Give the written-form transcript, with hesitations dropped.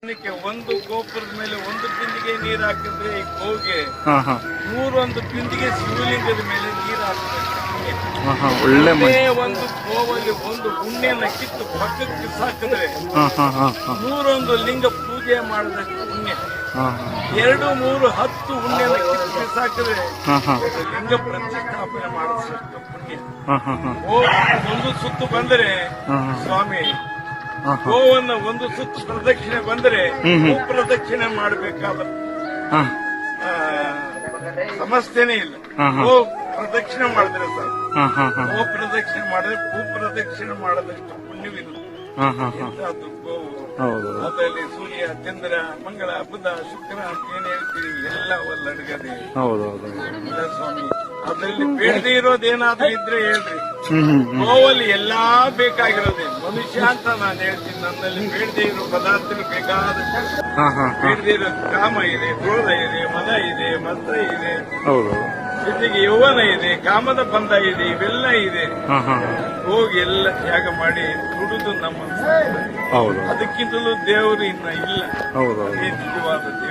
ಒಂದು ಗೋಪುರದ ಮೇಲೆ ಒಂದು ಬಿಂದಿಗೆ ನೀರು ಹಾಕಿದ್ರೆ ಈ ಗೋಗೆ ಮೂರೊಂದು ಬಿಂದಿಗೆ ಶಿವಲಿಂಗದ ಮೇಲೆ ನೀರು ಹಾಕಬೇಕು. ಒಳ್ಳೆ ಒಂದು ಗೋವಲ್ಲಿ ಒಂದು ಹುಣ್ಣೆಯನ್ನ ಕಿತ್ತು ಪಕ್ಕಕ್ಕೆ ಸಾಕಿದ್ರೆ ಮೂರೊಂದು ಲಿಂಗ ಪೂಜೆ ಮಾಡಿದಷ್ಟು ಪುಣ್ಯ. 2, 3, 10 ಹುಣ್ಣೆಯನ್ನ ಕಿತ್ತು ಸಾಕಿದ್ರೆ ಲಿಂಗ ಪ್ರತಿಷ್ಠಾಪನೆ ಮಾಡಿದಷ್ಟು ಪುಣ್ಯ. ಒಂದು ಸುತ್ತು ಬಂದರೆ ಸ್ವಾಮಿ ಗೋವನ್ನ ಒಂದು ಸುತ್ತು ಪ್ರದಕ್ಷಿಣೆ ಬಂದರೆ ಪ್ರದಕ್ಷಿಣೆ ಮಾಡಬೇಕಾದ ಸಮಸ್ಯೆನೇ ಇಲ್ಲ. ಗೋ ಪ್ರದಕ್ಷಿಣೆ ಮಾಡಿದ್ರೆ ಸಾಕು. ಗೋ ಪ್ರದಕ್ಷಿಣೆ ಮಾಡಿದ್ರೆ ಭೂ ಪ್ರದಕ್ಷಿಣೆ ಮಾಡದಷ್ಟು ಪುಣ್ಯವಿಲ್ಲ. ಅದು ಗೋವು ಅದರಲ್ಲಿ ಸೂರ್ಯ, ಚಂದ್ರ, ಮಂಗಳ, ಬುಧ, ಶುಕ್ರ ಅಂತ ಏನ್ ಹೇಳ್ತೀರಿ ಎಲ್ಲ ಒಲ್ಲಡ್ಗದೆ ಸ್ವಾಮಿ. ಅದರಲ್ಲಿ ಬೇಡದೆ ಇರೋದೇನಾದ್ರೂ ಇದ್ರೆ ಹೇಳ್ರಿ. ಗೋವಲ್ಲಿ ಎಲ್ಲಾ ಬೇಕಾಗಿರೋದೇ ಮನುಷ್ಯ ಅಂತ ನಾನು ಹೇಳ್ತೀನಿ. ನನ್ನಲ್ಲಿ ಬೇಡದೆ ಇರೋ ಪದಾರ್ಥಗಳು ಬೇಕಾದಷ್ಟು. ಬೇಡದೆ ಇರೋ ಕಾಮ ಇದೆ, ಕ್ರೋಧ ಇದೆ, ಮದ ಇದೆ, ಮಂತ್ರ ಇದೆ, ಜೊತೆಗೆ ಯೌವನ ಇದೆ, ಕಾಮದ ಬಂಧ ಇದೆ, ಇವೆಲ್ಲ ಇದೆ. ಹೋಗಿ ಎಲ್ಲ ತ್ಯಾಗ ಮಾಡಿ ದುಡಿದು ನಮ್ಮ ಅದಕ್ಕಿಂತಲೂ ದೇವರು ಇನ್ನ ಇಲ್ಲ. ನಿಜವಾದ